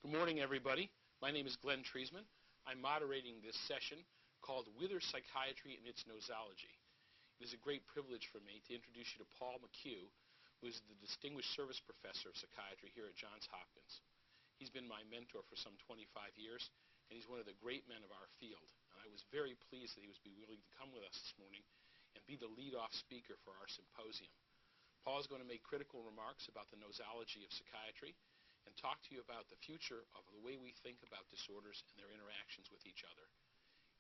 Good morning, everybody. My name is Glenn Treisman. I'm moderating this session called Wither Psychiatry and its Nosology. It is a great privilege for me to introduce you to Paul McHugh, who is the Distinguished Service Professor of Psychiatry here at Johns Hopkins. He's been my mentor for some 25 years, and he's one of the great men of our field. And I was very pleased that he was willing to come with us this morning and be the lead-off speaker for our symposium. Paul is going to make critical remarks about the nosology of psychiatry and talk to you about the future of the way we think about disorders and their interactions with each other.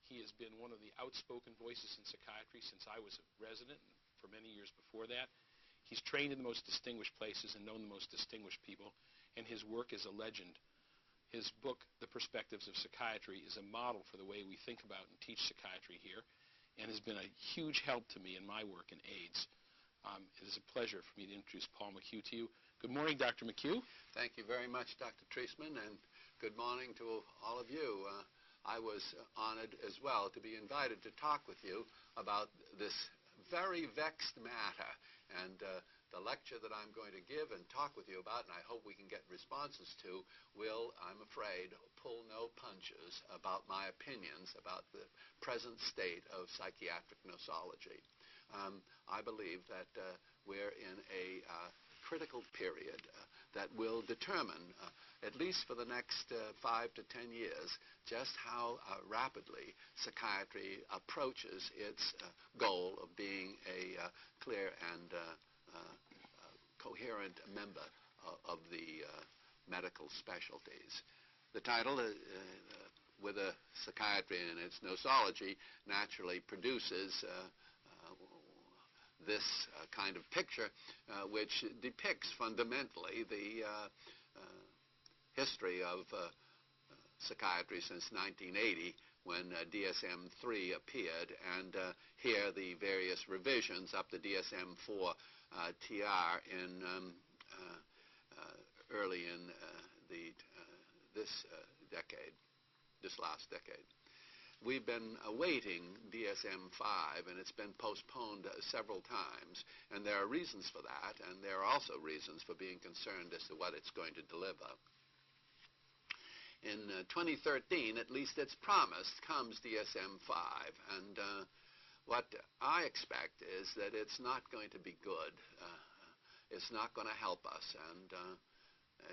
He has been one of the outspoken voices in psychiatry since I was a resident and for many years before that. He's trained in the most distinguished places and known the most distinguished people, and his work is a legend. His book, The Perspectives of Psychiatry, is a model for the way we think about and teach psychiatry here, and has been a huge help to me in my work in AIDS. It is a pleasure for me to introduce Paul McHugh to you. Good morning, Dr. McHugh. Thank you very much, Dr. Treisman, and good morning to all of you. I was honored as well to be invited to talk with you about this very vexed matter, and the lecture that I'm going to give and talk with you about, and I hope we can get responses to, will, I'm afraid, pull no punches about my opinions about the present state of psychiatric nosology. I believe that we're in a critical period that will determine, at least for the next 5 to 10 years, just how rapidly psychiatry approaches its goal of being a clear and coherent member of the medical specialties. The title, Wither Psychiatry and its Nosology, naturally produces this kind of picture, which depicts fundamentally the history of psychiatry since 1980, when DSM-3 appeared, and here the various revisions up to DSM-4 TR in early in this last decade. We've been awaiting DSM-5, and it's been postponed several times, and there are reasons for that, and there are also reasons for being concerned as to what it's going to deliver. In 2013, at least it's promised, comes DSM-5, and what I expect is that it's not going to be good. It's not going to help us, and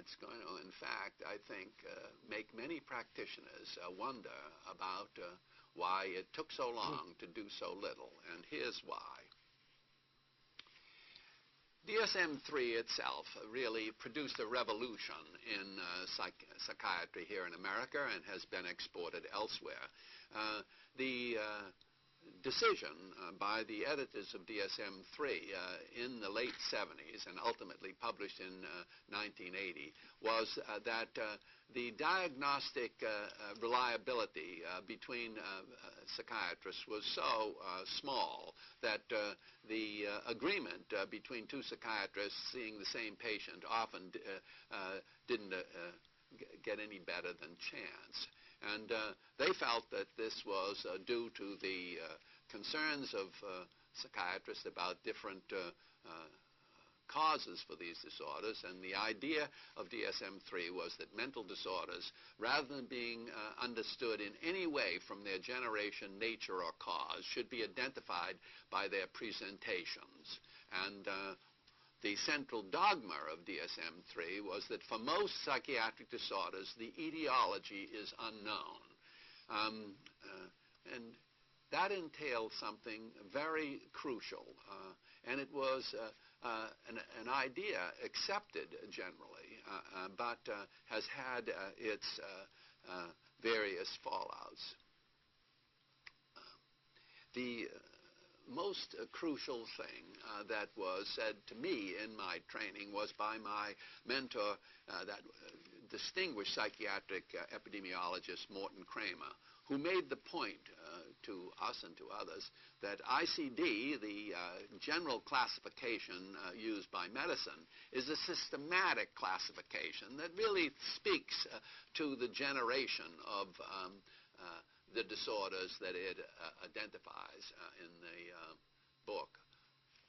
it's going to, in fact, I think, make many practitioners wonder about why it took so long to do so little, and here's why. DSM-3 itself really produced a revolution in psychiatry here in America and has been exported elsewhere. The decision by the editors of DSM-3 in the late 70s and ultimately published in 1980 was that the diagnostic reliability between psychiatrists was so small that the agreement between two psychiatrists seeing the same patient often didn't get any better than chance. And they felt that this was due to the concerns of psychiatrists about different causes for these disorders, and the idea of DSM-3 was that mental disorders, rather than being understood in any way from their generation, nature, or cause, should be identified by their presentations. And the central dogma of DSM-3 was that for most psychiatric disorders, the etiology is unknown. And that entailed something very crucial, and it was an idea accepted generally, but has had its various fallouts. The most crucial thing that was said to me in my training was by my mentor, that distinguished psychiatric epidemiologist Morton Kramer, who made the point to us and to others that ICD, the general classification used by medicine, is a systematic classification that really speaks to the generation of the disorders that it identifies in the book.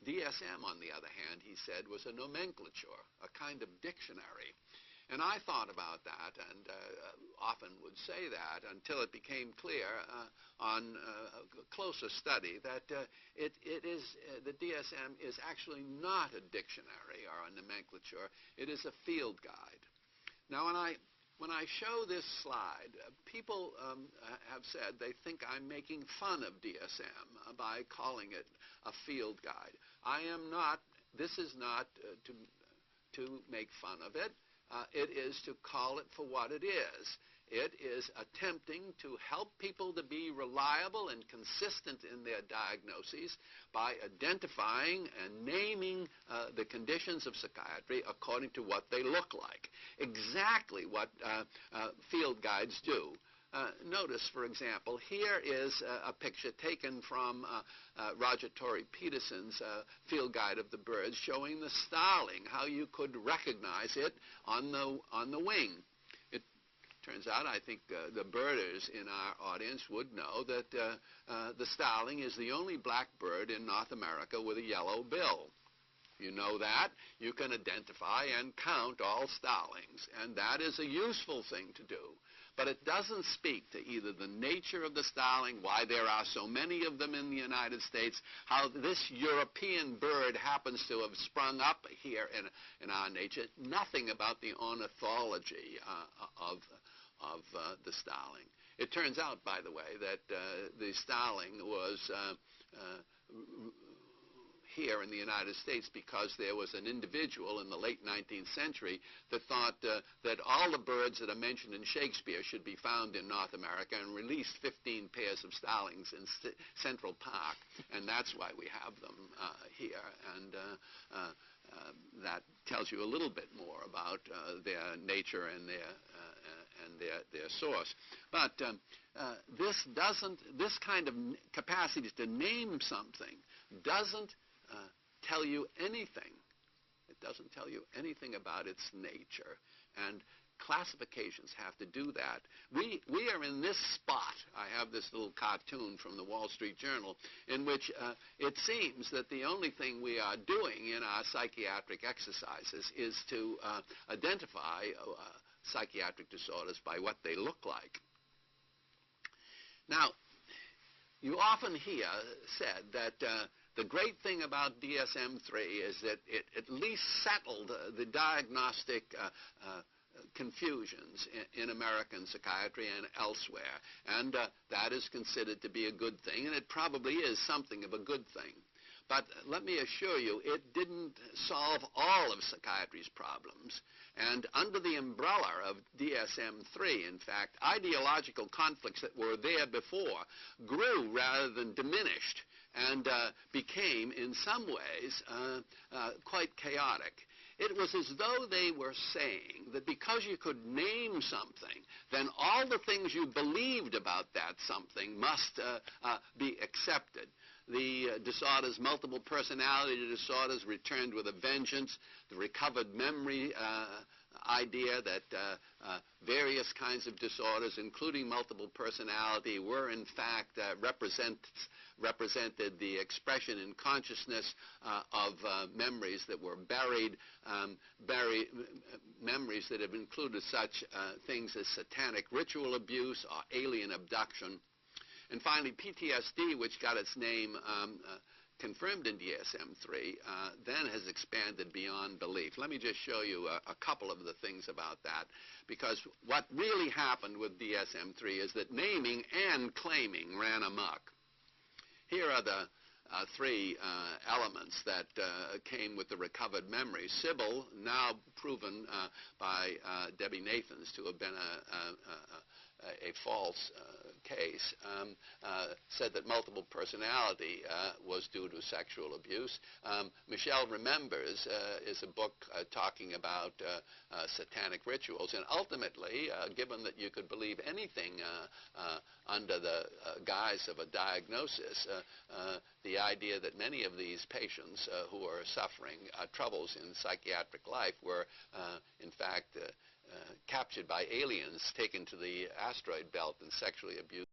DSM, on the other hand, he said, was a nomenclature, a kind of dictionary. And I thought about that and often would say that until it became clear on closer study that the DSM is actually not a dictionary or a nomenclature. It is a field guide. Now, when I show this slide, people have said they think I'm making fun of DSM by calling it a field guide. I am not. This is not to make fun of it. It is to call it for what it is. It is attempting to help people to be reliable and consistent in their diagnoses by identifying and naming the conditions of psychiatry according to what they look like. Exactly what field guides do. Notice, for example, here is a picture taken from Roger Torrey Peterson's Field Guide of the Birds, showing the starling, how you could recognize it on the wing. It turns out, I think the birders in our audience would know that the starling is the only black bird in North America with a yellow bill. You know that, you can identify and count all starlings, and that is a useful thing to do. But it doesn't speak to either the nature of the starling, why there are so many of them in the United States, how this European bird happens to have sprung up here in our nature. Nothing about the ornithology of the starling. It turns out, by the way, that the starling was here in the United States because there was an individual in the late 19th century that thought that all the birds that are mentioned in Shakespeare should be found in North America, and released 15 pairs of starlings in Central Park, and that's why we have them here. And that tells you a little bit more about their nature and their source. But this kind of capacity to name something doesn't tell you anything. It doesn't tell you anything about its nature. And classifications have to do that. We are in this spot. I have this little cartoon from the Wall Street Journal in which it seems that the only thing we are doing in our psychiatric exercises is to identify psychiatric disorders by what they look like. Now, you often hear said that the great thing about DSM-3 is that it at least settled the diagnostic confusions in American psychiatry and elsewhere. And that is considered to be a good thing, and it probably is something of a good thing. But let me assure you, it didn't solve all of psychiatry's problems. And under the umbrella of DSM-3, in fact, ideological conflicts that were there before grew rather than diminished, and became, in some ways, quite chaotic. It was as though they were saying that because you could name something, then all the things you believed about that something must be accepted. The disorders, multiple personality disorders, returned with a vengeance. The recovered memory idea that various kinds of disorders, including multiple personality, were in fact represented the expression in consciousness of memories that were buried, memories that have included such things as satanic ritual abuse or alien abduction. And finally, PTSD, which got its name confirmed in DSM-3, then has expanded beyond belief. Let me just show you a couple of the things about that, because what really happened with DSM-3 is that naming and claiming ran amok. Here are the three elements that came with the recovered memory. Sybil, now proven by Debbie Nathans to have been a false case, said that multiple personality was due to sexual abuse. Michelle Remembers is a book talking about satanic rituals, and ultimately, given that you could believe anything under the guise of a diagnosis, the idea that many of these patients who are suffering troubles in psychiatric life were, in fact, captured by aliens, taken to the asteroid belt, and sexually abused